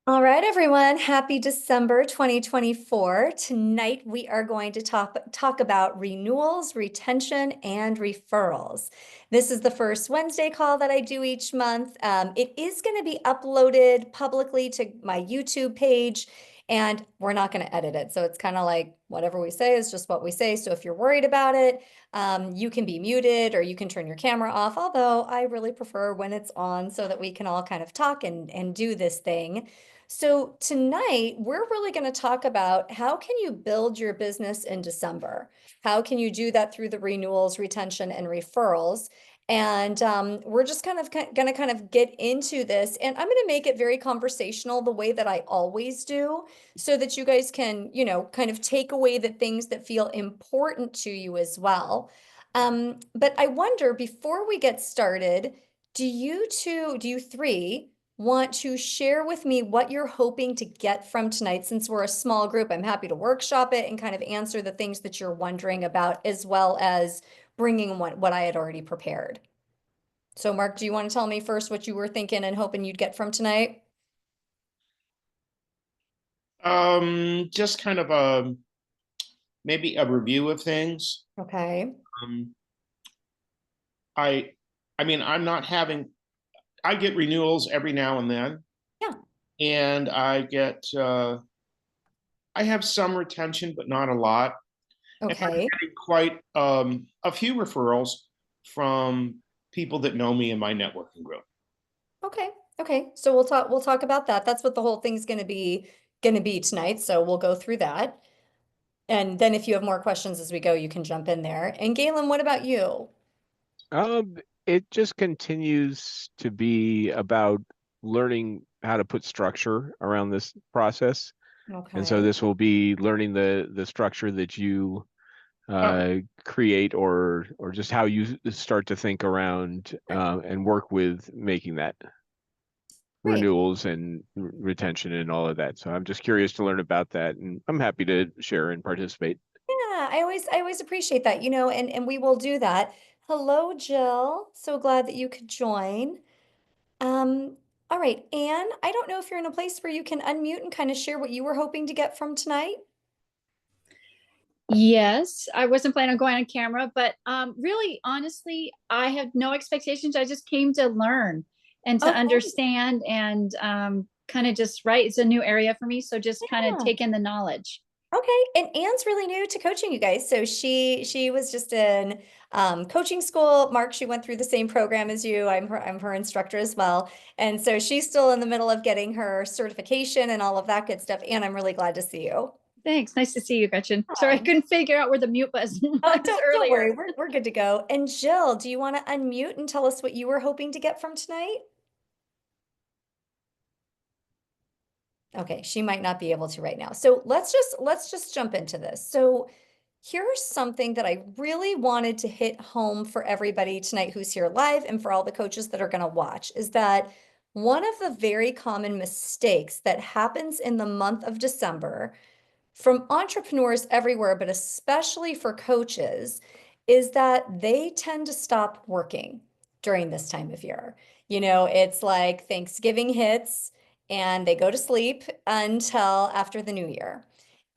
All right, everyone. Happy December 2024. Tonight we are going to talk about renewals, retention, and referrals. This is the first Wednesday call that I do each month. It is going to be uploaded publicly to my YouTube page, and we're not going to edit it. So it's kind of like whatever we say is just what we say. So if you're worried about it, you can be muted or you can turn your camera off, although I really prefer when it's on so that we can all kind of talk and do this thing. So tonight we're really going to talk about how can you build your business in December? How can you do that through the renewals, retention, and referrals? And we're just kind of going to kind of get into this, and I'm going to make it very conversational the way that I always do, so that you guys can, kind of take away the things that feel important to you as well. But I wonder, before we get started, do you three want to share with me what you're hoping to get from tonight? Since we're a small group, I'm happy to workshop it and kind of answer the things that you're wondering about, as well as bringing what I had already prepared. So, Mark, do you want to tell me first what you were thinking and hoping you'd get from tonight? Just kind of a maybe a review of things. Okay. Um, I I mean, I get renewals every now and then, Yeah. and I have some retention, but not a lot. And I'm Okay. getting quite a few referrals from people that know me in my networking group. Okay. Okay. So we'll talk about that. That's what the whole thing's going to be tonight. So we'll go through that. And then if you have more questions as we go, you can jump in there. And Galen, what about you? Um, it just continues to be about learning how to put structure around this process. And so Okay. this will be learning the structure that you Oh, create or just how you start to think around and work with making that Great. renewals and retention and all of that. So I'm just curious to learn about that, and I'm happy to share and participate. Yeah, I always appreciate that, and we will do that. Hello, Jill. So glad that you could join. All right, Anne, I don't know if you're in a place where you can unmute and kind of share what you were hoping to get from tonight. Yes, I wasn't planning on going on camera, but really, honestly, I had no expectations. I just came to learn and to Okay. understand and kind of just, right, it's a new area for me. So just kind of Yeah. take in the knowledge. Okay. And Anne's really new to coaching, you guys. So she was just in coaching school. Mark, she went through the same program as you. I'm her instructor as well. And so she's still in the middle of getting her certification and all of that good stuff. And I'm really glad to see you. Thanks. Nice to see you, Gretchen. Sorry, I couldn't figure out where the mute button Oh, was don't worry. earlier. We're good to go. And Jill, do you want to unmute and tell us what you were hoping to get from tonight? Okay, she might not be able to right now. So let's just jump into this. So here's something that I really wanted to hit home for everybody tonight who's here live and for all the coaches that are going to watch is that one of the very common mistakes that happens in the month of December from entrepreneurs everywhere, but especially for coaches, is that they tend to stop working during this time of year. It's like Thanksgiving hits and they go to sleep until after the new year.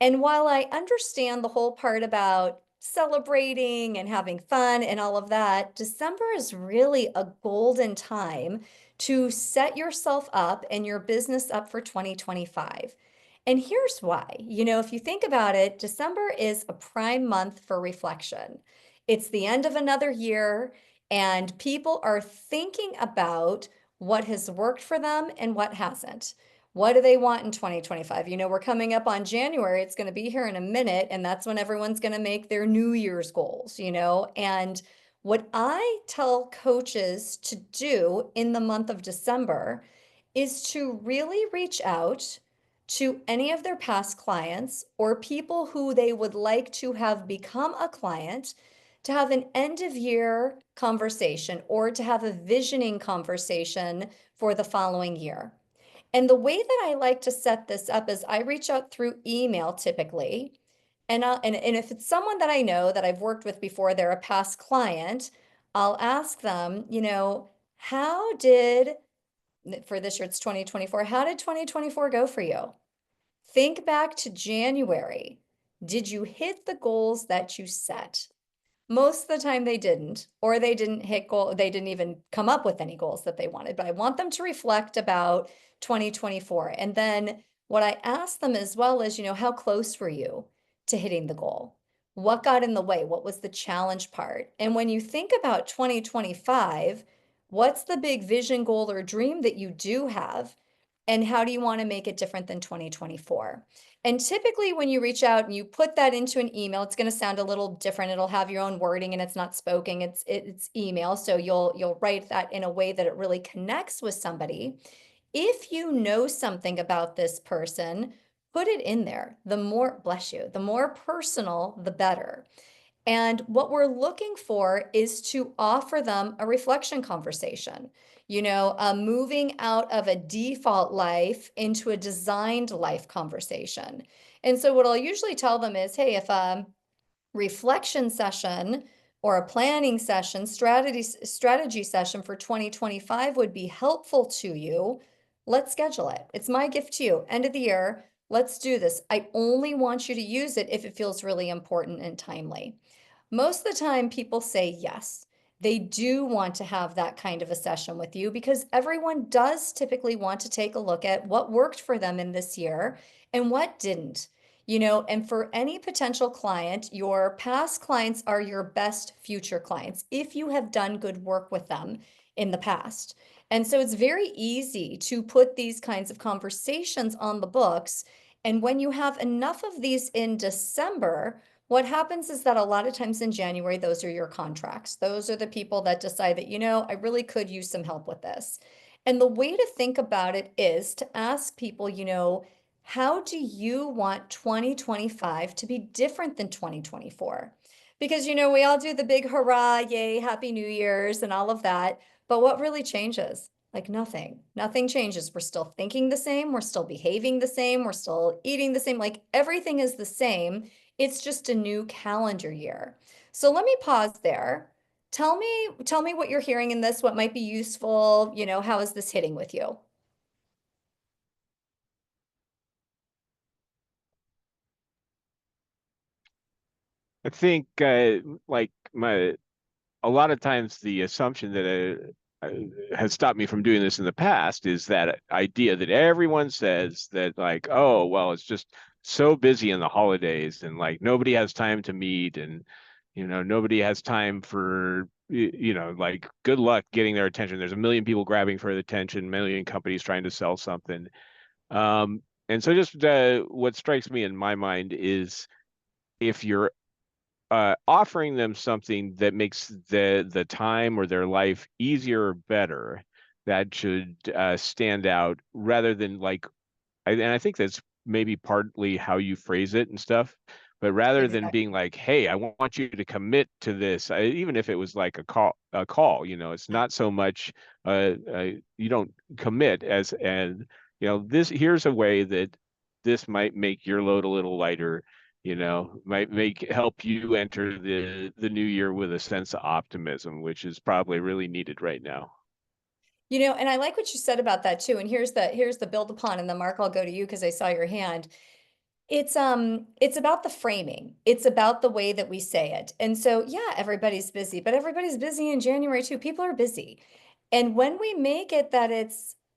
And while I understand the whole part about celebrating and having fun and all of that, December is really a golden time to set yourself up and your business up for 2025. And here's why. If you think about it, December is a prime month for reflection. It's the end of another year, and people are thinking about what has worked for them and what hasn't. What do they want in 2025? We're coming up on January. It's going to be here in a minute, and that's when everyone's going to make their New Year's goals. And what I tell coaches to do in the month of December is to really reach out to any of their past clients or people who they would like to have become a client to have an end of year conversation or to have a visioning conversation for the following year. And the way that I like to set this up is I reach out through email typically. And if it's someone that I know that I've worked with before, they're a past client, I'll ask them, how did for this year, it's 2024. How did 2024 go for you? Think back to January. Did you hit the goals that you set? Most of the time they didn't, or they didn't hit goal, they didn't even come up with any goals that they wanted. But I want them to reflect about 2024. And then what I asked them as well is, how close were you to hitting the goal? What got in the way? What was the challenge part? And when you think about 2025, what's the big vision, goal, or dream that you do have? And how do you want to make it different than 2024? And typically when you reach out and you put that into an email, it's going to sound a little different. It'll have your own wording and it's not spoken, it's email. So you'll write that in a way that it really connects with somebody. If you know something about this person, put it in there. The more, bless you, the more personal, the better. And what we're looking for is to offer them a reflection conversation, moving out of a default life into a designed life conversation. And so what I'll usually tell them is, hey, if a reflection session or a planning session, strategy session for 2025 would be helpful to you, let's schedule it. It's my gift to you. End of the year, let's do this. I only want you to use it if it feels really important and timely. Most of the time, people say yes. They do want to have that kind of a session with you because everyone does typically want to take a look at what worked for them in this year and what didn't. And for any potential client, your past clients are your best future clients if you have done good work with them in the past. And so it's very easy to put these kinds of conversations on the books. And when you have enough of these in December, what happens is that a lot of times in January, those are your contracts. Those are the people that decide that, I really could use some help with this. And the way to think about it is to ask people, how do you want 2025 to be different than 2024? Because, we all do the big hurrah, yay, happy New Year's and all of that. But what really changes? Like nothing. Nothing changes. We're still thinking the same. We're still behaving the same. We're still eating the same. Like everything is the same. It's just a new calendar year. So let me pause there. Tell me what you're hearing in this, what might be useful, how is this hitting with you? I think like a lot of times the assumption that has stopped me from doing this in the past is that idea that everyone says that like, oh, well, it's just so busy in the holidays and like nobody has time to meet and, nobody has time for, like good luck getting their attention. There's a million people grabbing for the attention, a million companies trying to sell something. And so just what strikes me in my mind is if you're offering them something that makes the time or their life easier or better, that should stand out rather than like, and I think that's maybe partly how you phrase it and stuff. But rather than being like, "Hey, I want you to commit to this," even if it was like a call, it's not so much you don't commit and this here's a way that this might make your load a little lighter, might help you enter the new year with a sense of optimism, which is probably really needed right now. And I like what you said about that too. And here's the build upon, and then Mark, I'll go to you because I saw your hand. It's about the framing. It's about the way that we say it. And so, yeah, everybody's busy, but everybody's busy in January too. People are busy. And when we make it that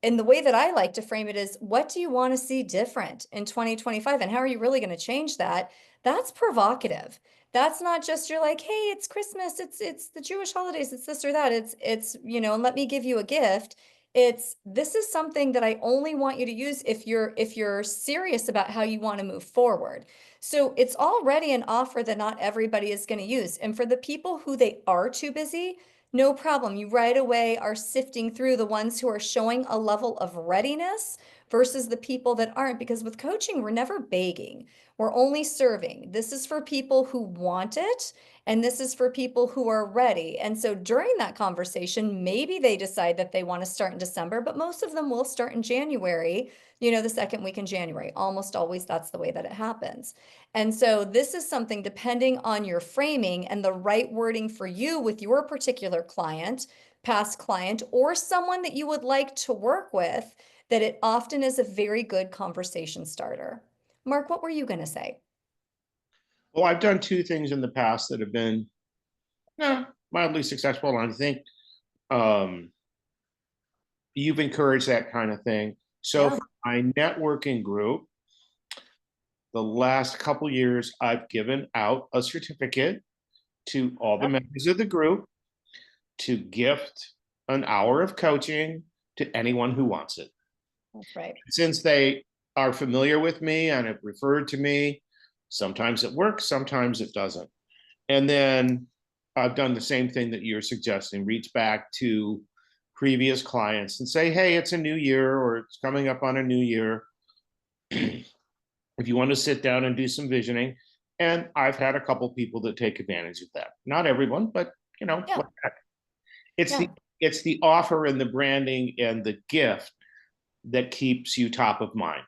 and the way that I like to frame it is, what do you want to see different in 2025? And how are you really going to change that? That's provocative. That's not just you're like, hey, it's Christmas, it's the Jewish holidays, it's this or that. It's, and let me give you a gift. This is something that I only want you to use if you're serious about how you want to move forward. So it's already an offer that not everybody is going to use. And for the people who they are too busy, no problem. You right away are sifting through the ones who are showing a level of readiness versus the people that aren't. Because with coaching, we're never begging. We're only serving. This is for people who want it, and this is for people who are ready. And so during that conversation, maybe they decide that they want to start in December, but most of them will start in January, the second week in January. Almost always that's the way that it happens. And so this is something, depending on your framing and the right wording for you with your particular client, past client or someone that you would like to work with, that it often is a very good conversation starter. Mark, what were you going to say? Well, I've done two things in the past that have been mildly successful. And I think um, you've encouraged that kind of thing. So Yeah. for my networking group, the last couple years, I've given out a certificate to all the members of the group to gift an hour of coaching to anyone who wants it. That's right. Since they are familiar with me and have referred to me, sometimes it works, sometimes it doesn't. And then I've done the same thing that you're suggesting, reach back to previous clients and say, hey, it's a new year or it's coming up on a new year. If you want to sit down and do some visioning. And I've had a couple people that take advantage of that. Not everyone, but Yeah. it's Yeah. it's the offer and the branding and the gift that keeps you top of mind.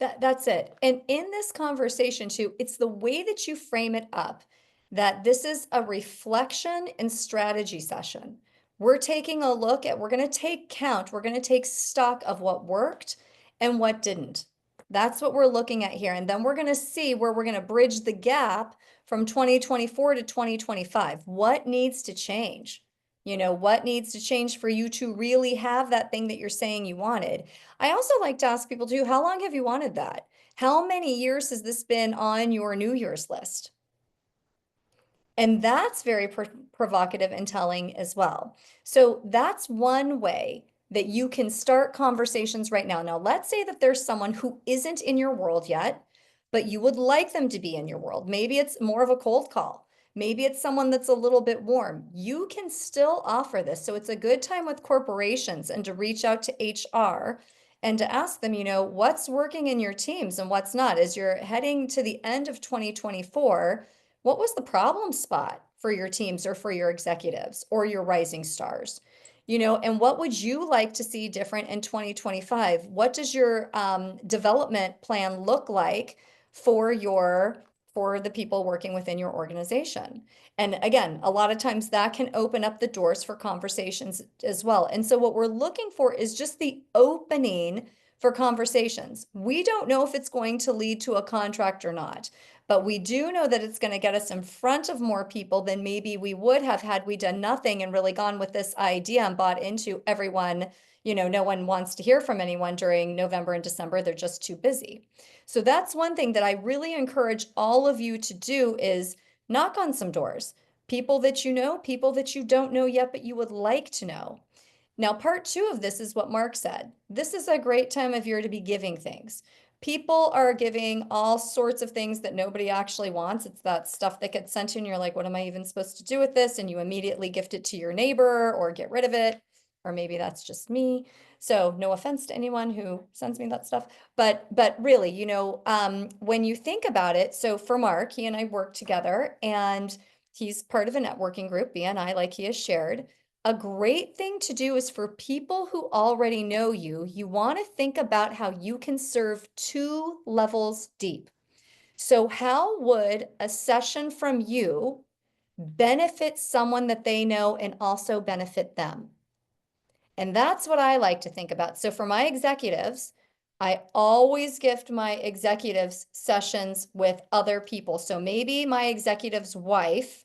That's it. And in this conversation too, it's the way that you frame it up, that this is a reflection and strategy session. We're taking a look at, we're going to take count, we're going to take stock of what worked and what didn't. That's what we're looking at here. And then we're going to see where we're going to bridge the gap from 2024 to 2025. What needs to change? You know, what needs to change for you to really have that thing that you're saying you wanted? I also like to ask people too, how long have you wanted that? How many years has this been on your New Year's list? And that's very provocative and telling as well. So that's one way that you can start conversations right now. Now, let's say that there's someone who isn't in your world yet, but you would like them to be in your world. Maybe it's more of a cold call. Maybe it's someone that's a little bit warm. You can still offer this. So it's a good time with corporations and to reach out to HR and to ask them, you know, what's working in your teams and what's not. As you're heading to the end of 2024, what was the problem spot for your teams or for your executives or your rising stars? You know, and what would you like to see different in 2025? What does your development plan look like for the people working within your organization? And again, a lot of times that can open up the doors for conversations as well. And so what we're looking for is just the opening for conversations. We don't know if it's going to lead to a contract or not, but we do know that it's going to get us in front of more people than maybe we would have had we done nothing and really gone with this idea and bought into everyone. You know, no one wants to hear from anyone during November and December. They're just too busy. So that's one thing that I really encourage all of you to do is knock on some doors. People that you know, people that you don't know yet, but you would like to know. Now, part two of this is what Mark said. This is a great time of year to be giving things. People are giving all sorts of things that nobody actually wants. It's that stuff that gets sent to you and you're like, what am I even supposed to do with this? And you immediately gift it to your neighbor or get rid of it. Or maybe that's just me. So no offense to anyone who sends me that stuff. But really, you know, when you think about it, so for Mark, he and I work together and he's part of a networking group, BNI, like he has shared. A great thing to do is for people who already know you, you want to think about how you can serve 2 levels deep. So how would a session from you benefit someone that they know and also benefit them? And that's what I like to think about. So for my executives, I always gift my executives sessions with other people. So maybe my executive's wife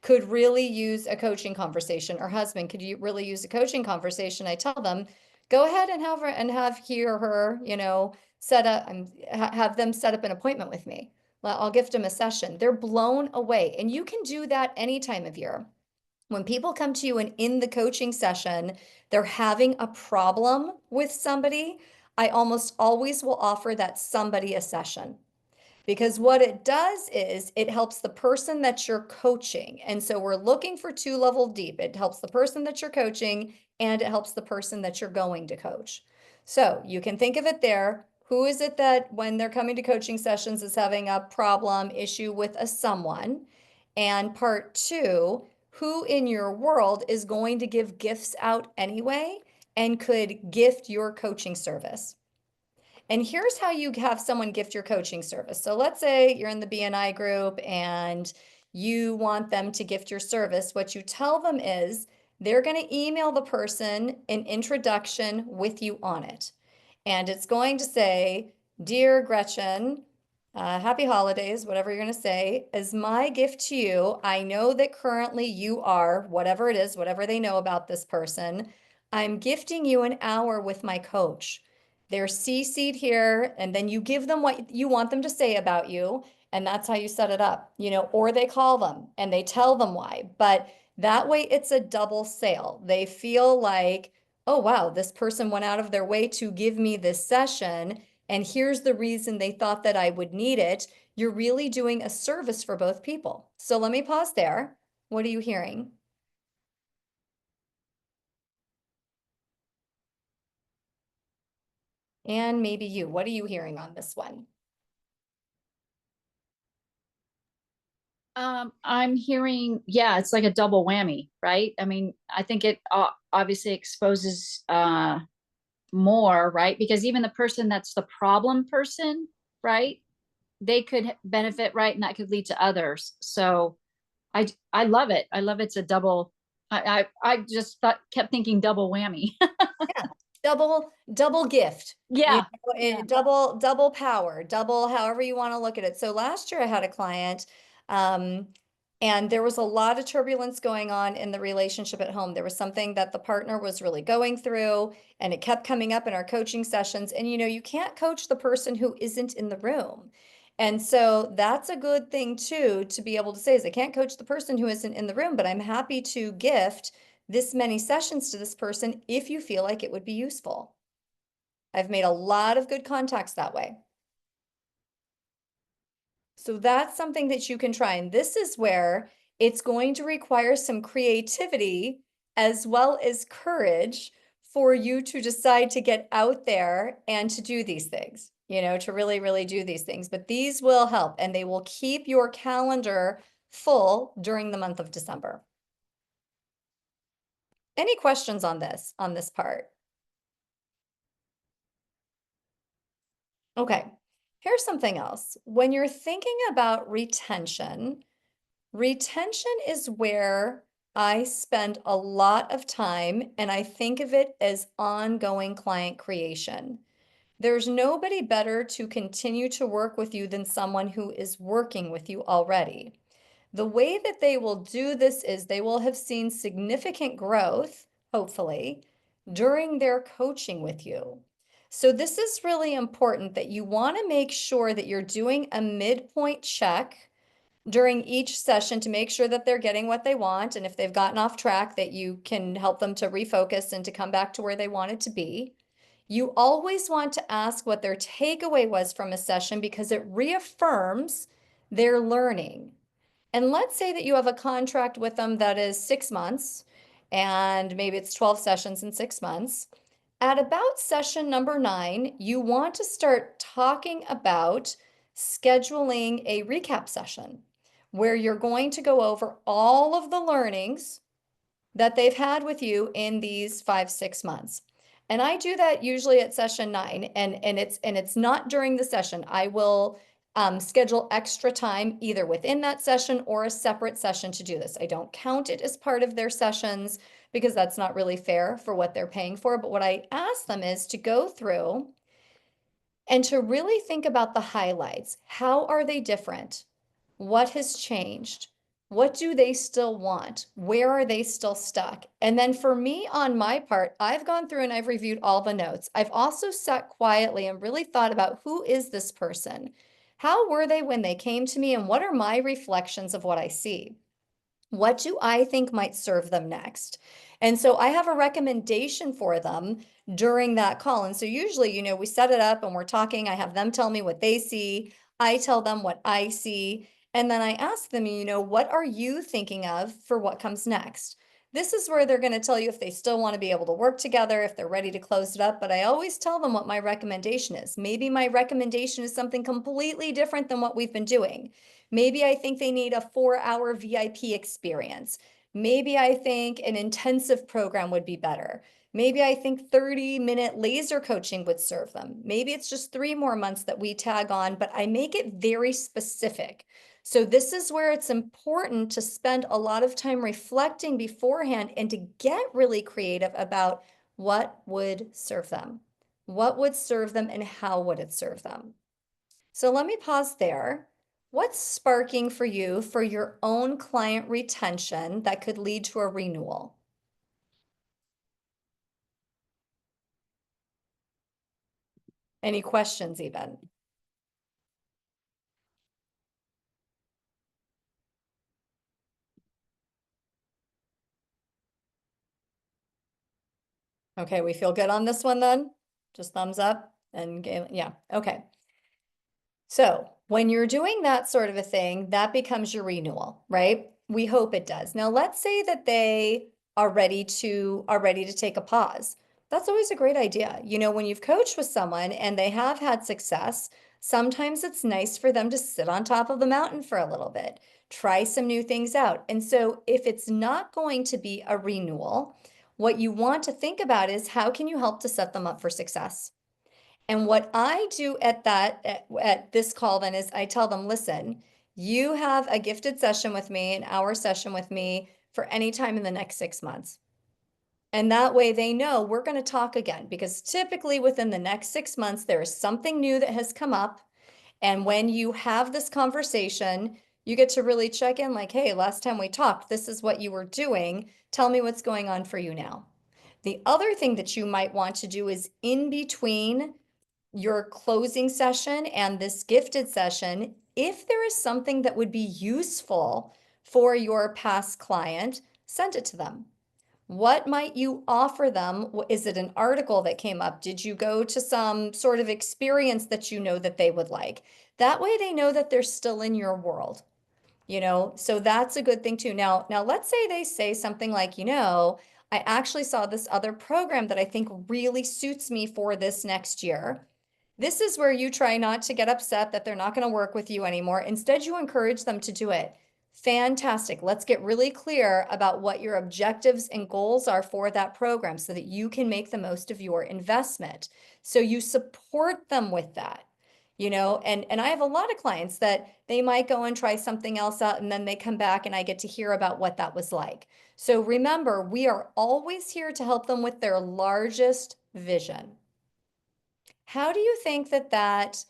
could really use a coaching conversation, or husband could you really use a coaching conversation. I tell them, go ahead and have he or her, you know, set up and have them set up an appointment with me. I'll gift them a session. They're blown away. And you can do that any time of year. When people come to you and in the coaching session, they're having a problem with somebody, I almost always will offer that somebody a session. Because what it does is it helps the person that you're coaching. And so we're looking for 2 level deep. It helps the person that you're coaching and it helps the person that you're going to coach. So you can think of it there. Who is it that when they're coming to coaching sessions is having a problem, issue with a someone? And part 2, who in your world is going to give gifts out anyway and could gift your coaching service? And here's how you have someone gift your coaching service. So let's say you're in the BNI group and you want them to gift your service. What you tell them is they're going to email the person an introduction with you on it. And it's going to say, Dear Gretchen, happy holidays, whatever you're going to say. As my gift to you, I know that currently you are, whatever it is, whatever they know about this person, I'm gifting you an hour with my coach. They're CC'd here, and then you give them what you want them to say about you, and that's how you set it up, or they call them and they tell them why. But that way it's a double sale. They feel like, oh, wow, this person went out of their way to give me this session, and here's the reason they thought that I would need it. You're really doing a service for both people. So let me pause there. What are you hearing? And maybe you, what are you hearing on this one? I'm hearing, yeah, it's like a double whammy, right? I mean, I think it obviously exposes more, right? Because even the person that's the problem person, right? They could benefit, right? And that could lead to others. So I love it. I love it's a double. I just kept thinking double whammy. Yeah, double gift. Yeah. Double power, double however you want to look at it. So last year I had a client, and there was a lot of turbulence going on in the relationship at home. There was something that the partner was really going through, and it kept coming up in our coaching sessions. And you can't coach the person who isn't in the room. And so that's a good thing too, to be able to say is I can't coach the person who isn't in the room, but I'm happy to gift this many sessions to this person if you feel like it would be useful. I've made a lot of good contacts that way. So that's something that you can try. And this is where it's going to require some creativity as well as courage for you to decide to get out there and to do these things, to really, really do these things. But these will help, and they will keep your calendar full during the month of December. Any questions on this part? Okay, here's something else. When you're thinking about retention is where I spend a lot of time, and I think of it as ongoing client creation. There's nobody better to continue to work with you than someone who is working with you already. The way that they will do this is they will have seen significant growth, hopefully, during their coaching with you. So this is really important that you want to make sure that you're doing a midpoint check during each session to make sure that they're getting what they want. And if they've gotten off track, that you can help them to refocus and to come back to where they wanted to be. You always want to ask what their takeaway was from a session because it reaffirms their learning. And let's say that you have a contract with them that is 6 months, and maybe it's 12 sessions in 6 months. At about session number 9, you want to start talking about scheduling a recap session where you're going to go over all of the learnings that they've had with you in these 5-6 months. And I do that usually at session 9, and it's not during the session. I will schedule extra time either within that session or a separate session to do this. I don't count it as part of their sessions because that's not really fair for what they're paying for. But what I ask them is to go through and to really think about the highlights. How are they different? What has changed? What do they still want? Where are they still stuck? And then for me, on my part, I've gone through and I've reviewed all the notes. I've also sat quietly and really thought about who is this person? How were they when they came to me? And what are my reflections of what I see? What do I think might serve them next? And so I have a recommendation for them during that call. And so usually, we set it up and we're talking. I have them tell me what they see. I tell them what I see. And then I ask them, what are you thinking of for what comes next? This is where they're going to tell you if they still want to be able to work together, if they're ready to close it up. But I always tell them what my recommendation is. Maybe my recommendation is something completely different than what we've been doing. Maybe I think they need a 4-hour VIP experience. Maybe I think an intensive program would be better. Maybe I think 30-minute laser coaching would serve them. Maybe it's just 3 more months that we tag on, but I make it very specific So this is where it's important to spend a lot of time reflecting beforehand and to get really creative about what would serve them. What would serve them and how would it serve them? So let me pause there. What's sparking for you for your own client retention that could lead to a renewal? Any questions even? Okay, we feel good on this one then? Just thumbs up and yeah, okay. So when you're doing that sort of a thing, that becomes your renewal, right? We hope it does. Now let's say that they are ready to take a pause. That's always a great idea. You know, when you've coached with someone and they have had success, sometimes it's nice for them to sit on top of the mountain for a little bit, try some new things out. And so if it's not going to be a renewal, what you want to think about is how can you help to set them up for success? And what I do at this call then is I tell them, listen, you have a gifted session with me, an hour session with me for any time in the next 6 months. And that way they know we're going to talk again because typically within the next 6 months, there is something new that has come up. And when you have this conversation, you get to really check in like, hey, last time we talked, this is what you were doing. Tell me what's going on for you now. The other thing that you might want to do is in between your closing session and this gifted session, if there is something that would be useful for your past client, send it to them. What might you offer them? Is it an article that came up? Did you go to some sort of experience that you know that they would like? That way they know that they're still in your world. You know, so that's a good thing too. Now let's say they say something like, you know, I actually saw this other program that I think really suits me for this next year. This is where you try not to get upset that they're not going to work with you anymore. Instead, you encourage them to do it. Fantastic. Let's get really clear about what your objectives and goals are for that program so that you can make the most of your investment. So you support them with that. You know, and I have a lot of clients that they might go and try something else out and then they come back and I get to hear about what that was like. So remember, we are always here to help them with their largest vision. How do you think that that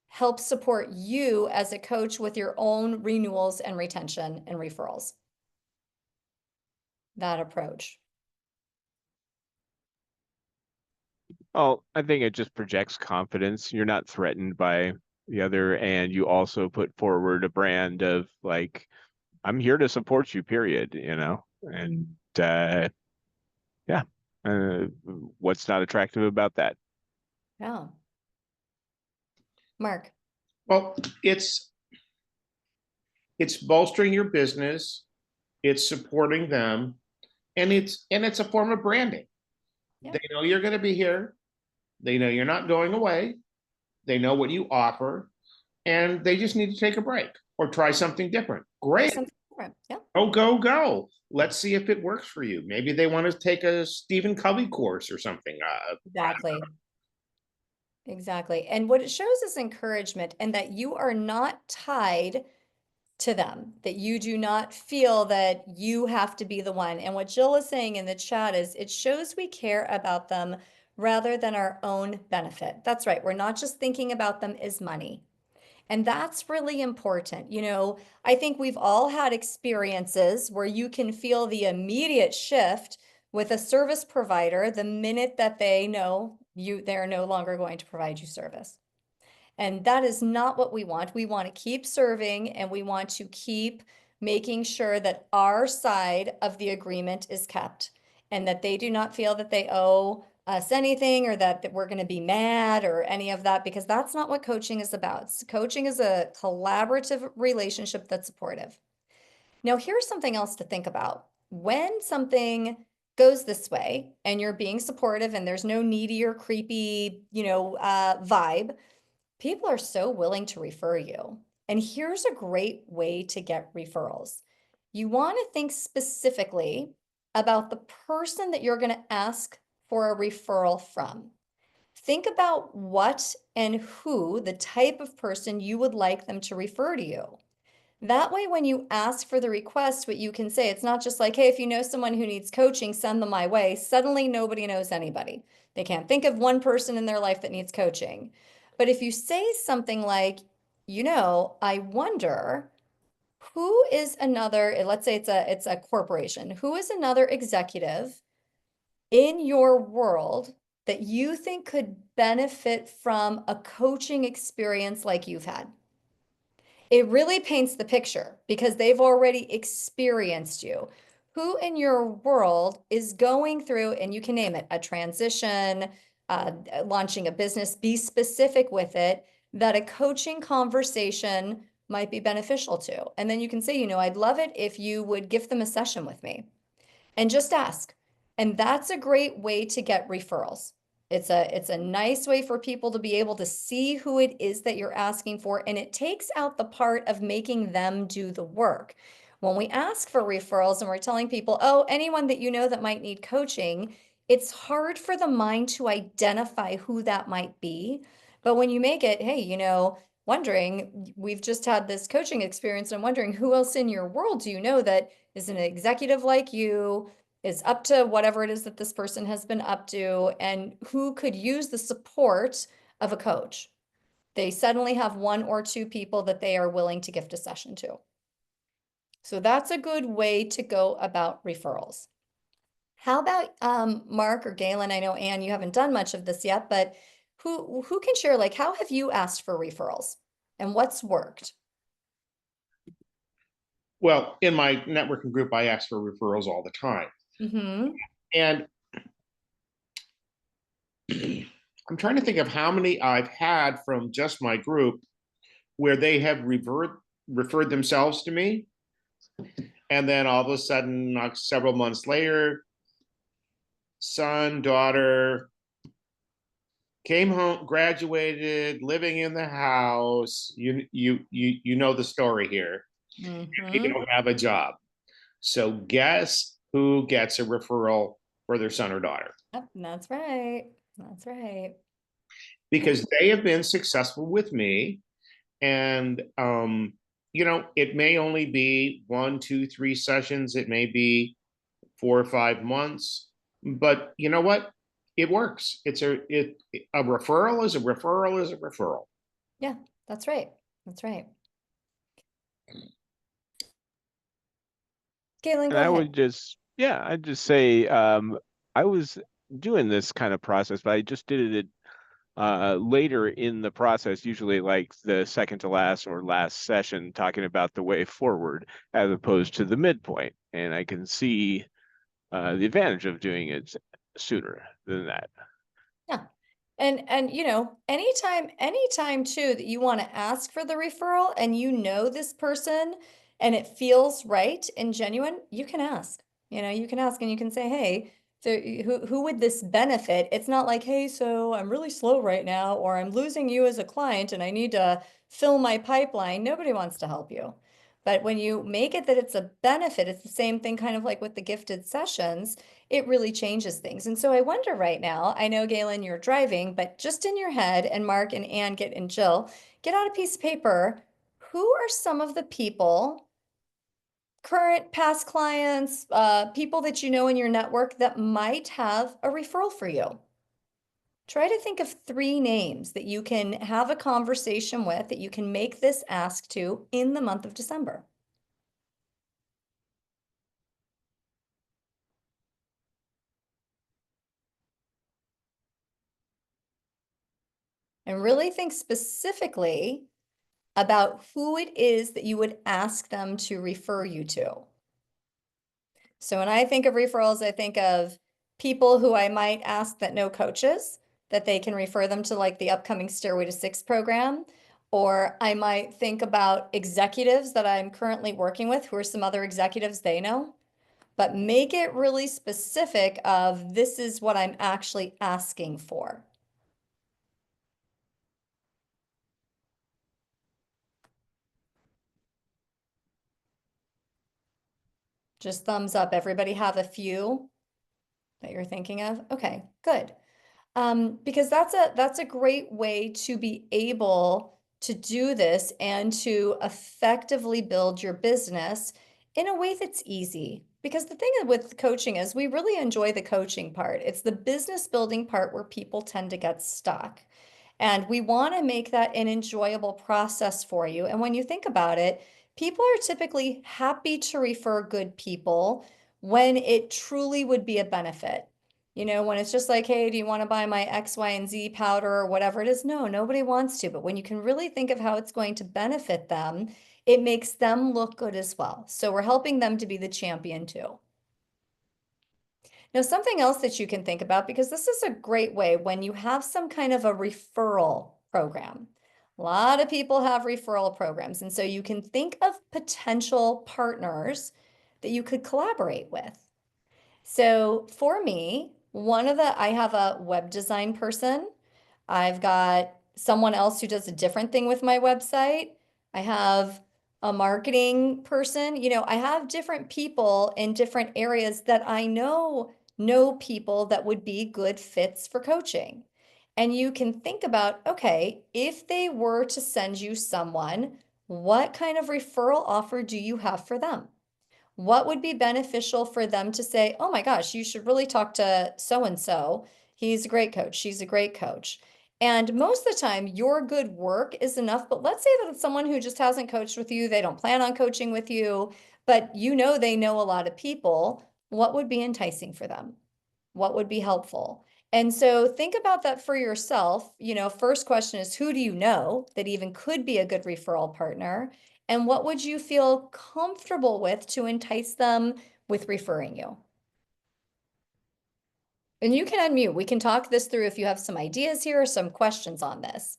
helps support you as a coach with your own renewals and retention and referrals? That approach. Oh, I think it just projects confidence. You're not threatened by the other, and you also put forward a brand of like, I'm here to support you, period, you know? And yeah, what's not attractive about that? Yeah. Mark. Well, it's bolstering your business, it's supporting them, and it's a form of branding. Yeah. They know you're going to be here. They know you're not going away. They know what you offer, and they just need to take a break or try something different. Try Great. something different. Yeah. Oh, go. Let's see if it works for you. Maybe they want to take a Stephen Covey course or something. Exactly. Exactly. And what it shows is encouragement and that you are not tied to them, that you do not feel that you have to be the one. And what Jill is saying in the chat is it shows we care about them rather than our own benefit. That's right. We're not just thinking about them as money. And that's really important. You know, I think we've all had experiences where you can feel the immediate shift with a service provider the minute that they know they're no longer going to provide you service. And that is not what we want. We want to keep serving and we want to keep making sure that our side of the agreement is kept and that they do not feel that they owe us anything or that we're going to be mad or any of that, because that's not what coaching is about. Coaching is a collaborative relationship that's supportive. Now, here's something else to think about. When something goes this way and you're being supportive and there's no needy or creepy, vibe, people are so willing to refer you. And here's a great way to get referrals. You want to think specifically about the person that you're going to ask for a referral from. Think about what and who, the type of person you would like them to refer to you. That way, when you ask for the request, what you can say, it's not just like, hey, if you know someone who needs coaching, send them my way. Suddenly, nobody knows anybody. They can't think of one person in their life that needs coaching. But if you say something like, I wonder who is another, let's say it's a corporation, who is another executive in your world that you think could benefit from a coaching experience like you've had? It really paints the picture because they've already experienced you. Who in your world is going through, and you can name it, a transition, launching a business, be specific with it, that a coaching conversation might be beneficial to. And then you can say, I'd love it if you would gift them a session with me and just ask. And that's a great way to get referrals. It's a nice way for people to be able to see who it is that you're asking for, and it takes out the part of making them do the work. When we ask for referrals and we're telling people, oh, anyone that you know that might need coaching, it's hard for the mind to identify who that might be. But when you make it, hey, wondering, we've just had this coaching experience, and I'm wondering who else in your world do you know that is an executive like you, is up to whatever it is that this person has been up to, and who could use the support of a coach. They suddenly have one or two people that they are willing to gift a session to. So that's a good way to go about referrals. How about Mark or Galen? I know, Anne, you haven't done much of this yet, but who can share, like, how have you asked for referrals and what's worked? Well, in my networking group, I ask for referrals all the time. Mm-hmm. And I'm trying to think of how many I've had from just my group where they have referred themselves to me. And then all of a sudden, several months later, son, daughter, came home, graduated, living in the house. You know the story here. Mm-hmm. You don't have a job. So guess who gets a referral for their son or daughter? Yep, that's right. That's right. Because they have been successful with me. And it may only be 1, 2, 3 sessions. It may be 4 or 5 months. But you know what? It works. A referral is a referral is a referral. Yeah, that's right. That's right. Galen, And go I ahead. would I'd just say, I was doing this kind of process, but I just did it later in the process, usually like the second to last or last session, talking about the way forward as opposed to the midpoint. And I can see the advantage of doing it sooner than that. Yeah. And anytime too that you want to ask for the referral and this person and it feels right and genuine, you can ask. You can ask and you can say, hey, so who would this benefit? It's not like, hey, so I'm really slow right now, or I'm losing you as a client and I need to fill my pipeline. Nobody wants to help you. But when you make it that it's a benefit, it's the same thing kind of like with the gifted sessions, it really changes things. And so I wonder right now, I know, Galen, you're driving, but just in your head, and Mark and Ann and Jill, get out a piece of paper. Who are some of the people, current, past clients, people that you know in your network that might have a referral for you? Try to think of 3 names that you can have a conversation with, that you can make this ask to in the month of December. And really think specifically about who it is that you would ask them to refer you to. So when I think of referrals, I think of people who I might ask that know coaches, that they can refer them to, like, the upcoming Stairway to Six program. Or I might think about executives that I'm currently working with, who are some other executives they know. But make it really specific of, this is what I'm actually asking for. Just thumbs up. Everybody have a few that you're thinking of? Okay, good. Because that's a great way to be able to do this and to effectively build your business in a way that's easy. Because the thing with coaching is we really enjoy the coaching part. It's the business building part where people tend to get stuck. And we want to make that an enjoyable process for you. And when you think about it, people are typically happy to refer good people when it truly would be a benefit. You know, when it's just like, hey, do you want to buy my X, Y, and Z powder or whatever it is? No, nobody wants to. But when you can really think of how it's going to benefit them, it makes them look good as well. So we're helping them to be the champion too. Now, something else that you can think about, because this is a great way when you have some kind of a referral program. A lot of people have referral programs. And so you can think of potential partners that you could collaborate with. So for me, I have a web design person. I've got someone else who does a different thing with my website. I have a marketing person. You know, I have different people in different areas that I know people that would be good fits for coaching. And you can think about, okay, if they were to send you someone, what kind of referral offer do you have for them? What would be beneficial for them to say, oh my gosh, you should really talk to so and so. He's a great coach. She's a great coach. And most of the time, your good work is enough. But let's say that it's someone who just hasn't coached with you, they don't plan on coaching with you, but you know they know a lot of people. What would be enticing for them? What would be helpful? And so think about that for yourself. You know, first question is, who do you know that even could be a good referral partner? And what would you feel comfortable with to entice them with referring you? And you can unmute. We can talk this through if you have some ideas here or some questions on this.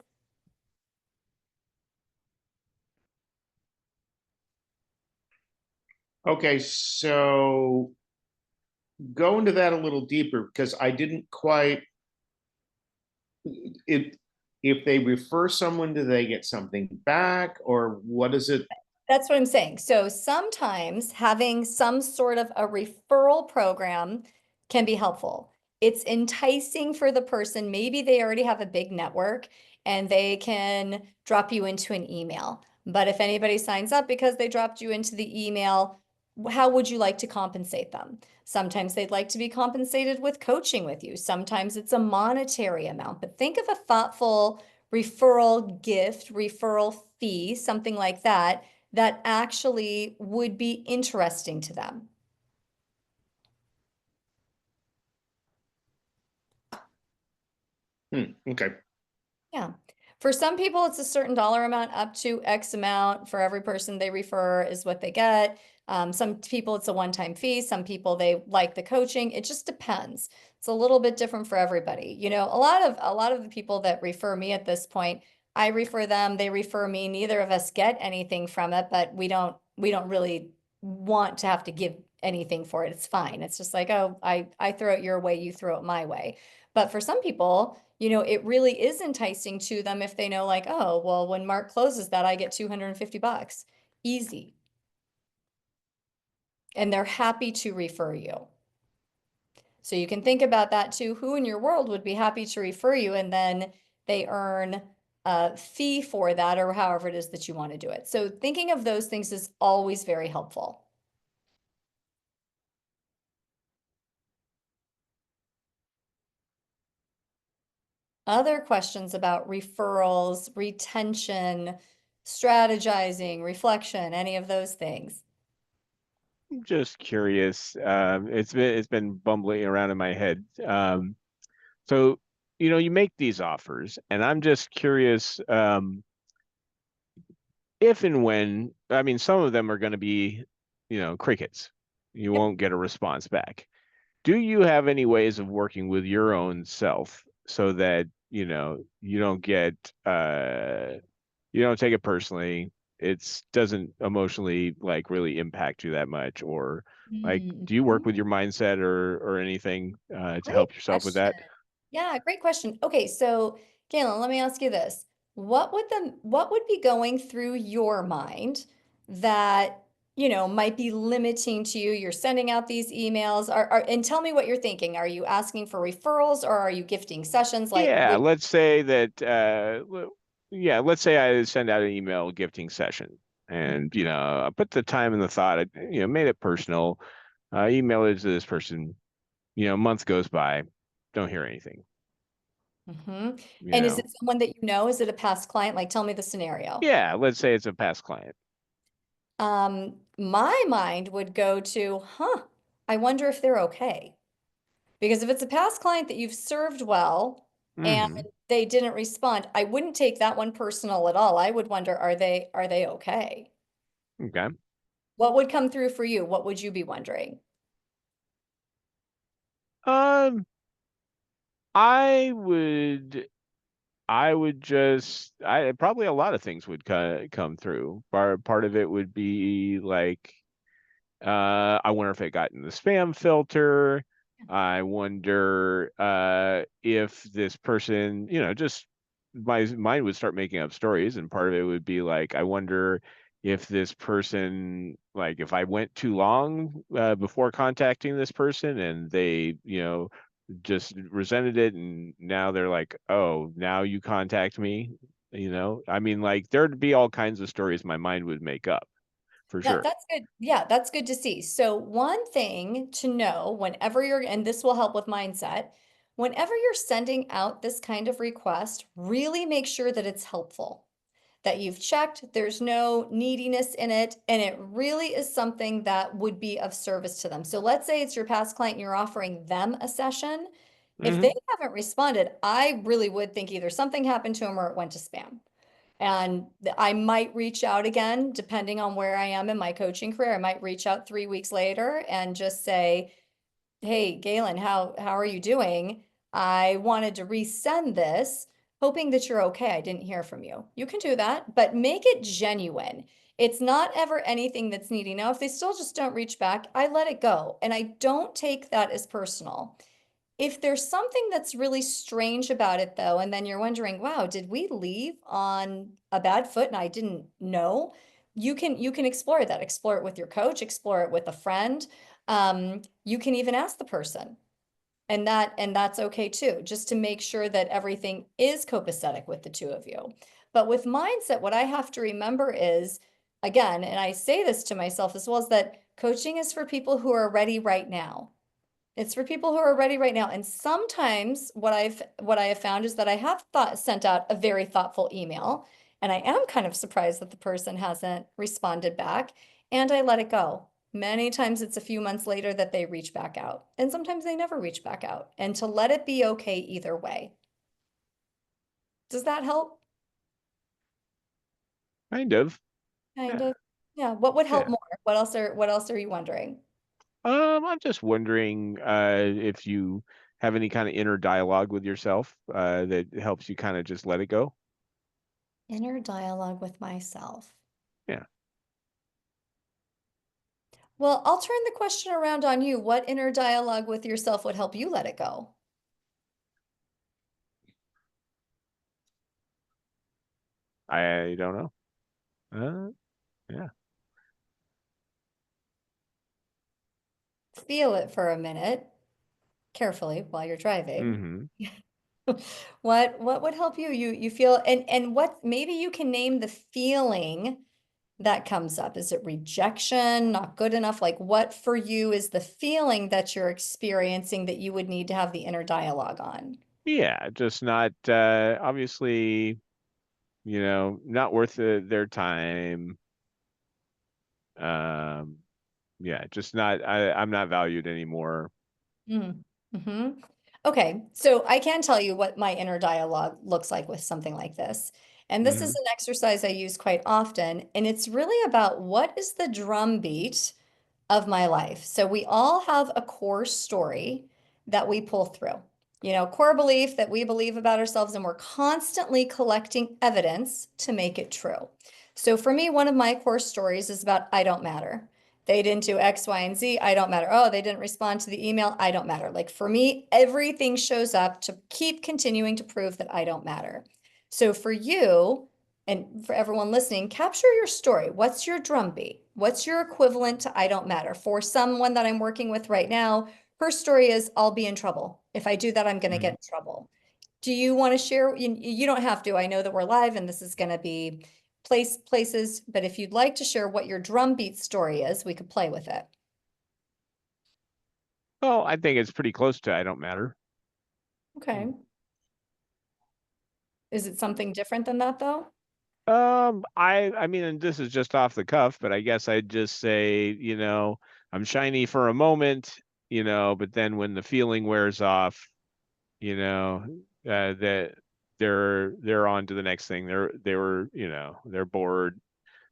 Okay, so go into that a little deeper because I didn't quite, if they refer someone, do they get something back or what is it? That's what I'm saying. So sometimes having some sort of a referral program can be helpful. It's enticing for the person. Maybe they already have a big network and they can drop you into an email. But if anybody signs up because they dropped you into the email, how would you like to compensate them? Sometimes they'd like to be compensated with coaching with you. Sometimes it's a monetary amount, but think of a thoughtful referral gift, referral fee, something like that that actually would be interesting to them. Okay. Yeah. For some people, it's a certain dollar amount up to X amount for every person they refer is what they get. Some people, it's a one-time fee. Some people, they like the coaching. It just depends. It's a little bit different for everybody. You know, a lot of the people that refer me at this point, I refer them, they refer me. Neither of us get anything from it, but we don't really want to have to give anything for it. It's fine. It's just like, oh, I throw it your way, you throw it my way. But for some people, you know, it really is enticing to them if they know like, oh, well, when Mark closes that, I get 250 bucks. Easy. And they're happy to refer you. So you can think about that too. Who in your world would be happy to refer you? And then they earn a fee for that or however it is that you want to do it. So thinking of those things is always very helpful. Other questions about referrals, retention, strategizing, reflection, any of those things? I'm just curious. It's been bumbling around in my head. So you make these offers, and I'm just curious, if and when, I mean, some of them are going to be, crickets. You Yep. won't get a response back. Do you have any ways of working with your own self so that, you don't get, you don't take it personally? It doesn't emotionally like really impact you that much, or like, do you work with your mindset or anything to Great help yourself with question. that? Yeah, great question. Okay, so Galen, let me ask you this. What would be going through your mind that, you know, might be limiting to you? You're sending out these emails and tell me what you're thinking. Are you asking for referrals or are you gifting sessions? Like Yeah, which let's say that yeah, let's say I send out an email gifting session and, I put the time and the thought, made it personal, email it to this person, a month goes by, don't hear anything, Mhm. you And is know. it someone that you know? Is it a past client? Like, tell me the scenario. Yeah, let's say it's a past client. My mind would go to, I wonder if they're okay. Because if it's a past client that you've served well and Hmm. they didn't respond, I wouldn't take that one personal at all. I would wonder, are they okay? Okay. What would come through for you? What would you be wondering? Um, I would I probably a lot of things would come through. Part of it would be like, I wonder if it got in the spam filter. I wonder if this person, just my mind would start making up stories, and part of it would be like, I wonder if this person, like, if I went too long before contacting this person, and they, just resented it, and now they're like, oh, now you contact me. I mean, like, there'd be all kinds of stories my mind would make up for Yeah, sure. that's good. Yeah, that's good to see. So one thing to know whenever you're, and this will help with mindset, whenever you're sending out this kind of request, really make sure that it's helpful, that you've checked, there's no neediness in it, and it really is something that would be of service to them. So let's say it's your past client and you're offering them a session. If they Hmm. haven't responded, I really would think either something happened to them or it went to spam. And I might reach out again, depending on where I am in my coaching career. I might reach out 3 weeks later and just say, hey, Galen, how are you doing? I wanted to resend this, hoping that you're okay. I didn't hear from you. You can do that, but make it genuine. It's not ever anything that's needy. Now, if they still just don't reach back, I let it go. And I don't take that as personal. If there's something that's really strange about it though, and then you're wondering, wow, did we leave on a bad foot and I didn't know? You can explore that. Explore it with your coach, explore it with a friend. You can even ask the person. And that's okay too, just to make sure that everything is copacetic with the two of you. But with mindset, what I have to remember is, again, and I say this to myself as well, is that coaching is for people who are ready right now. It's for people who are ready right now. And sometimes what I have found is that I have sent out a very thoughtful email, and I am kind of surprised that the person hasn't responded back, and I let it go. Many times it's a few months later that they reach back out, and sometimes they never reach back out. And to let it be okay either way. Does that help? Kind of. Kind Yeah. of. Yeah. What would help Yeah. more? What else are you wondering? I'm just wondering if you have any kind of inner dialogue with yourself that helps you kind of just let it go. Inner dialogue with myself. Yeah. Well, I'll turn the question around on you. What inner dialogue with yourself would help you let it go? I don't know. Yeah. Feel it for a minute, carefully while you're driving. Hmm. What would help you? You feel, and what, maybe you can name the feeling that comes up. Is it rejection, not good enough? Like, what for you is the feeling that you're experiencing that you would need to have the inner dialogue on? Yeah, just not obviously, not worth their time. Um, yeah, just not I'm not valued anymore. Mm-hmm. Okay, so I can tell you what my inner dialogue looks like with something like this. And this is Hmm. an exercise I use quite often, and it's really about what is the drumbeat of my life. So we all have a core story that we pull through, core belief that we believe about ourselves, and we're constantly collecting evidence to make it true. So for me, one of my core stories is about I don't matter. They didn't do X, Y, and Z. I don't matter. Oh, they didn't respond to the email. I don't matter. Like for me, everything shows up to keep continuing to prove that I don't matter. So for you, and for everyone listening, capture your story. What's your drumbeat? What's your equivalent to I don't matter? For someone that I'm working with right now, her story is I'll be in trouble. If I do that, I'm going to get in trouble. Do you want to share? You don't have to. I know that we're live and this is going to be places, but if you'd like to share what your drumbeat story is, we could play with it. Well, I think it's pretty close to I Don't Matter. Okay. Is it something different than that though? I mean, and this is just off the cuff, but I guess I'd just say, I'm shiny for a moment, but then when the feeling wears off, that they're on to the next thing. They're bored,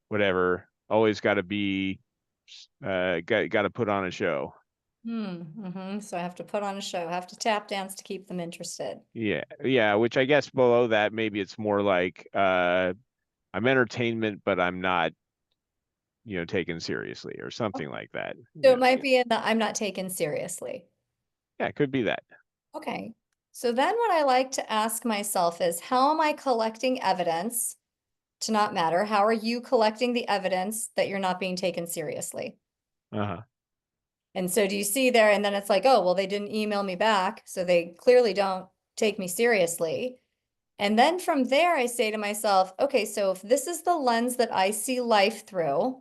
whatever. Always got to be, got to put on a show. So I have to put on a show, have to tap dance to keep them interested. Yeah, which I guess below that, maybe it's more like, I'm entertainment, but I'm not, taken seriously or something like that. So it might be in the I'm not taken seriously. Yeah, it could be that. Okay. So then what I like to ask myself is, how am I collecting evidence to not matter? How are you collecting the evidence that you're not being taken seriously? Uh-huh. And so do you see there? And then it's like, oh, well, they didn't email me back, so they clearly don't take me seriously. And then from there, I say to myself, okay, so if this is the lens that I see life through,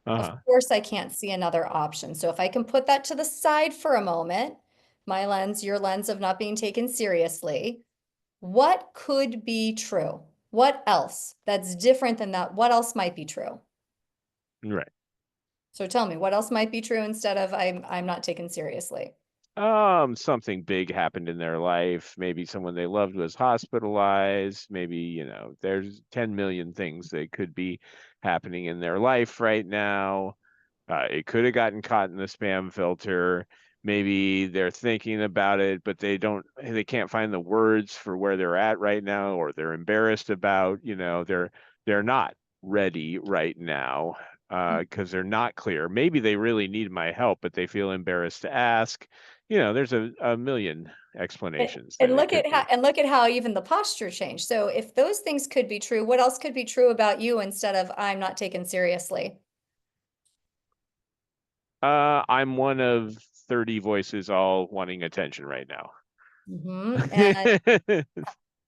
of Uh-huh. course I can't see another option. So if I can put that to the side for a moment, my lens, your lens of not being taken seriously, what could be true? What else that's different than that? What else might be true? Right. So tell me, what else might be true instead of I'm not taken seriously? Something big happened in their life. Maybe someone they loved was hospitalized. Maybe, there's 10 million things that could be happening in their life right now. It could have gotten caught in the spam filter. Maybe they're thinking about it, but they can't find the words for where they're at right now, or they're embarrassed about, they're not ready right now, because they're not clear. Maybe they really need my help, but they feel embarrassed to ask. There's a million explanations that And it look could at how be. and look at how even the posture changed. So if those things could be true, what else could be true about you instead of I'm not taken seriously? I'm one of 30 voices all wanting attention right now. And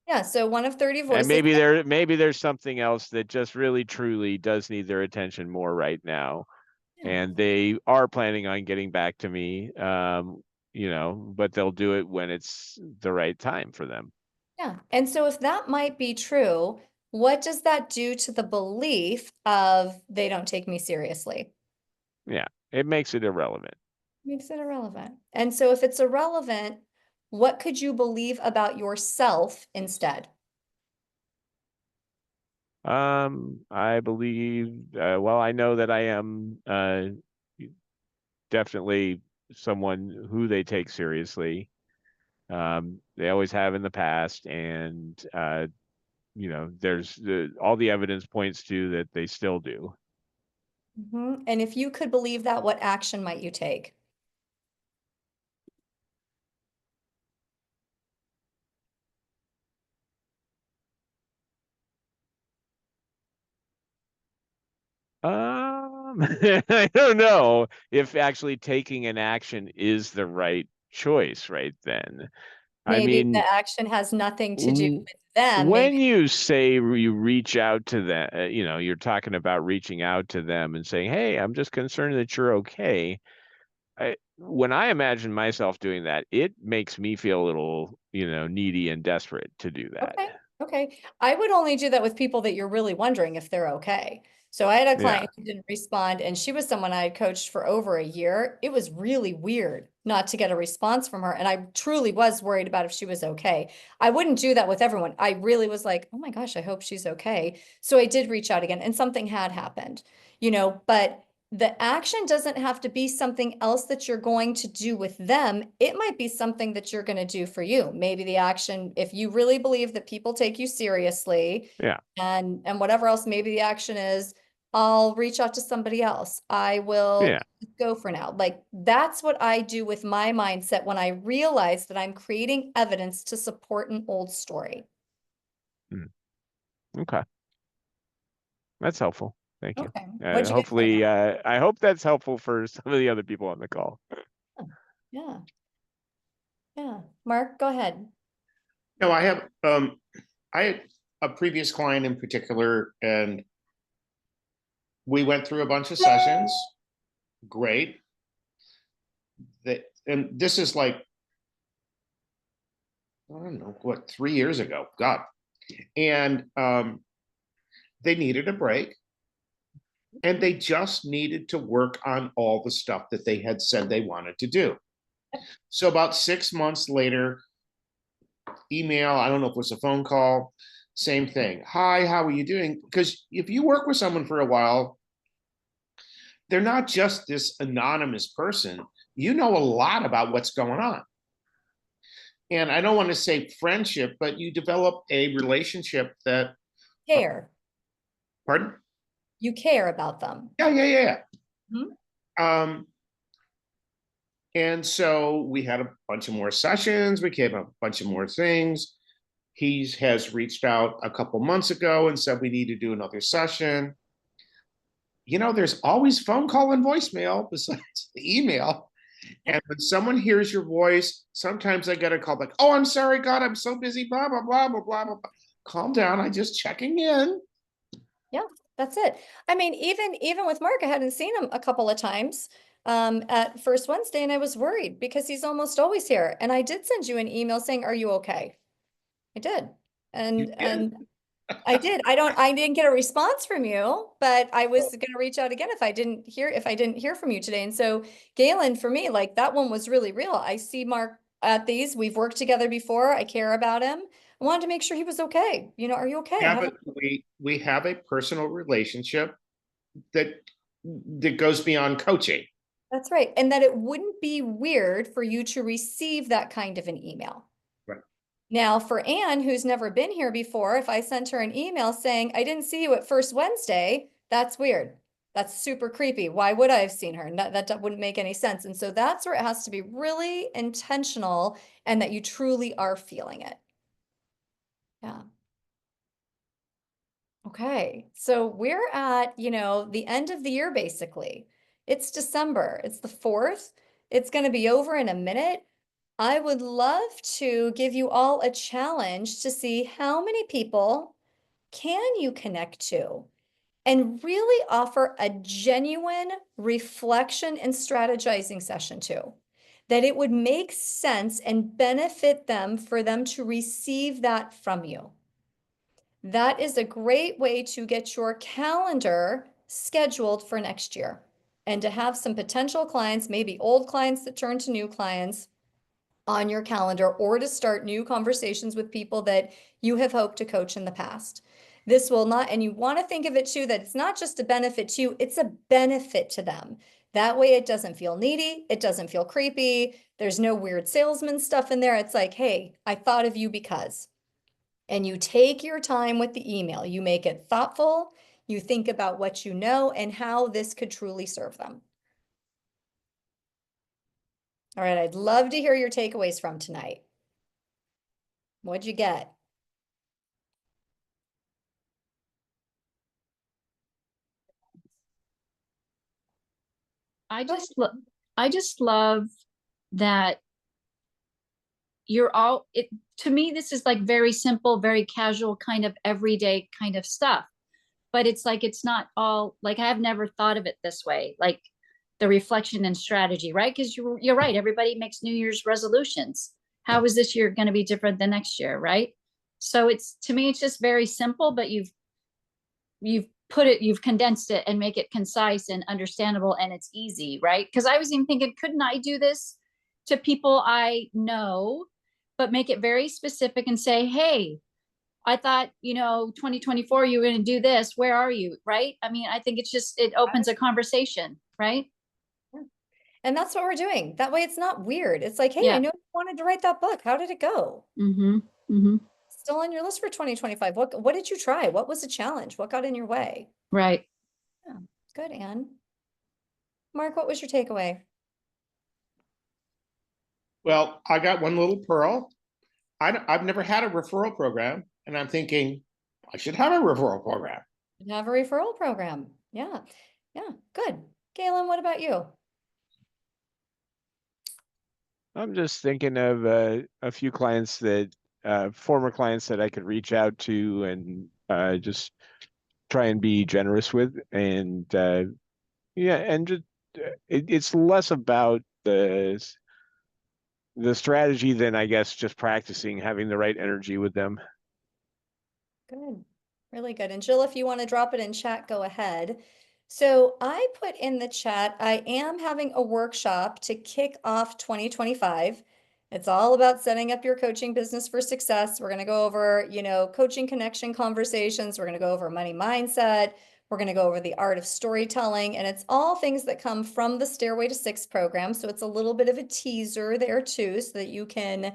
yeah, so one of 30 And voices. maybe there's something else that just really truly does need their attention more right now. Yeah. And they are planning on getting back to me, but they'll do it when it's the right time for them. Yeah. And so if that might be true, what does that do to the belief of they don't take me seriously? Yeah, it makes it irrelevant. Makes it irrelevant. And so if it's irrelevant, what could you believe about yourself instead? I believe, I know that I am definitely someone who they take seriously. They always have in the past, and there's all the evidence points to that they still do. And if you could believe that, what action might you take? I don't know if actually taking an action is the right choice right then. I Maybe mean, the action has nothing to do with them. when Maybe you say you reach out to them, you're talking about reaching out to them and saying, "Hey, I'm just concerned that you're okay." When I imagine myself doing that, it makes me feel a little, needy and desperate to do that. okay. Okay. I would only do that with people that you're really wondering if they're okay. So I had a Yeah. client who didn't respond, and she was someone I had coached for over a year. It was really weird not to get a response from her. And I truly was worried about if she was okay. I wouldn't do that with everyone. I really was like, oh my gosh, I hope she's okay. So I did reach out again, and something had happened, but the action doesn't have to be something else that you're going to do with them. It might be something that you're going to do for you. Maybe the action, if you really believe that people take you seriously, Yeah. and whatever else, maybe the action is I'll reach out to somebody else. I will go for now. Like that's what I do with my mindset when I realize that I'm creating evidence to support an old story. Okay. That's helpful. Thank you. Okay. What'd you get from Hopefully, that? I hope that's helpful for some of the other people on the call. Yeah. Yeah. Mark, go ahead. No, I had a previous client in particular, and we went through a bunch of sessions. Great. And this is like, I don't know, what, 3 years ago, God. And they needed a break, and they just needed to work on all the stuff that they had said they wanted to do. So about 6 months later, email, I don't know if it was a phone call, same thing. Hi, how are you doing? Because if you work with someone for a while, they're not just this anonymous person. You know a lot about what's going on. And I don't want to say friendship, but you develop a relationship that, Care. pardon? You care about them. Yeah. Mhm. And so we had a bunch of more sessions. We came up a bunch of more things. He has reached out a couple months ago and said we need to do another session. You know, there's always phone call and voicemail besides the email. And when someone hears your voice, sometimes I get a call like, oh, I'm sorry, God, I'm so busy, blah, blah, blah, blah, blah, blah. Calm down. I'm just checking in. Yeah, that's it. I mean, even with Mark, I hadn't seen him a couple of times at First Wednesday, and I was worried because he's almost always here. And I did send you an email saying, "Are you okay?" I did. And I did. I didn't get a response from you, but I was going to reach out again if I didn't hear from you today. And so Galen, for me, like that one was really real. I see Mark at these. We've worked together before. I care about him. I wanted to make sure he was okay. You know, are you okay? I Yeah, haven't. but we have a personal relationship that goes beyond coaching. That's right. And that it wouldn't be weird for you to receive that kind of an email. Right. Now, for Anne, who's never been here before, if I sent her an email saying, I didn't see you at First Wednesday, that's weird. That's super creepy. Why would I have seen her? That wouldn't make any sense. And so that's where it has to be really intentional and that you truly are feeling it. Yeah. Okay. So we're at, the end of the year, basically. It's December. It's the 4th. It's going to be over in a minute. I would love to give you all a challenge to see how many people can you connect to and really offer a genuine reflection and strategizing session to. That it would make sense and benefit them for them to receive that from you. That is a great way to get your calendar scheduled for next year and to have some potential clients, maybe old clients that turn to new clients on your calendar, or to start new conversations with people that you have hoped to coach in the past. This will not, and you want to think of it too, that it's not just a benefit to you, it's a benefit to them. That way it doesn't feel needy, it doesn't feel creepy, there's no weird salesman stuff in there. It's like, hey, I thought of you because. And you take your time with the email. You make it thoughtful. You think about what you know and how this could truly serve them. All right, I'd love to hear your takeaways from tonight. What'd you get? I just love that you're all it to me. This is like very simple, very casual, kind of everyday kind of stuff. But it's like it's not all like I've never thought of it this way, like the reflection and strategy, right? Because you're right. Everybody makes New Year's resolutions. How is this year going to be different than next year, right? So it's to me, it's just very simple, but you've condensed it and make it concise and understandable, and it's easy, right? Because I was even thinking, couldn't I do this to people I know, but make it very specific and say, hey, I thought, 2024, you were going to do this. Where are you? Right. I mean, I think it opens a conversation, right? And that's what we're doing. That way it's not weird. It's like, hey, I Yeah. know you wanted to write that book. How did it go? Mm-hmm. Mm-hmm. Still on your list for 2025. What did you try? What was the challenge? What got in your way? Right. Yeah, good, Anne. Mark, what was your takeaway? Well, I got one little pearl. I've never had a referral program, and I'm thinking I should have a referral program. You have a referral program. Yeah. Yeah. Good. Galen, what about you? I'm just thinking of a few clients that former clients that I could reach out to and just try and be generous with. And yeah, and just it's less about the strategy than I guess just practicing having the right energy with them. Good, really good. And Jill, if you want to drop it in chat, go ahead. So I put in the chat, I am having a workshop to kick off 2025. It's all about setting up your coaching business for success. We're going to go over, coaching connection conversations. We're going to go over money mindset. We're going to go over the art of storytelling, and it's all things that come from the Stairway to Six program. So it's a little bit of a teaser there too, so that you can,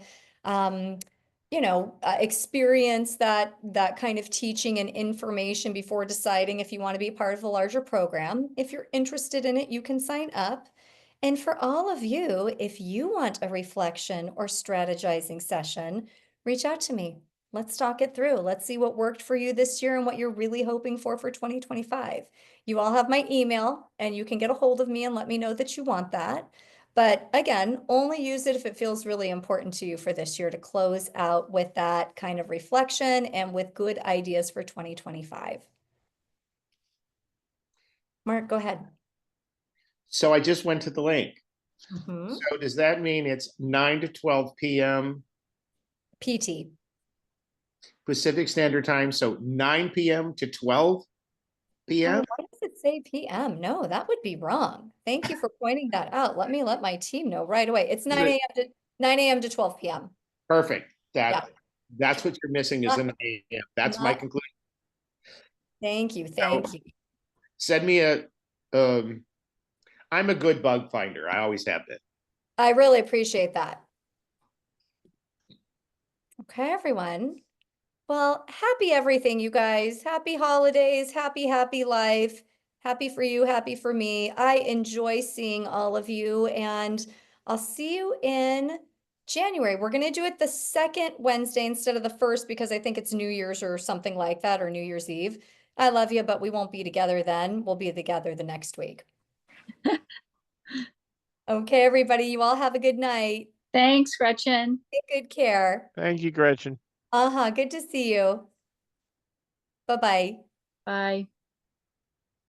experience that kind of teaching and information before deciding if you want to be part of the larger program. If you're interested in it, you can sign up. And for all of you, if you want a reflection or strategizing session, reach out to me. Let's talk it through. Let's see what worked for you this year and what you're really hoping for 2025. You all have my email, and you can get a hold of me and let me know that you want that. But again, only use it if it feels really important to you for this year to close out with that kind of reflection and with good ideas for 2025. Mark, go ahead. So I just went to the link. Mhm. So does that mean it's 9 to 12 p.m. PT. Pacific Standard Time? So 9 p.m. to 12 Oh, p.m.? why does it say PM? No, that would be wrong. Thank you for pointing that out. Let me let my team know right away. It's 9 a.m. to 12 p.m. Perfect. Yeah. That's what you're missing is Not- an 9 a.m. That's my not- conclusion. Thank you. So Thank you. send me I'm a good bug finder. I always have been. I really appreciate that. Okay, everyone. Well, happy everything, you guys. Happy holidays, happy life. Happy for you, happy for me. I enjoy seeing all of you, and I'll see you in January. We're going to do it the second Wednesday instead of the first because I think it's New Year's or something like that, or New Year's Eve. I love you, but we won't be together then. We'll be together the next week. Okay, everybody, you all have a good night. Thanks, Gretchen. Take good care. Thank you, Gretchen. Good to see you. Bye-bye. Bye.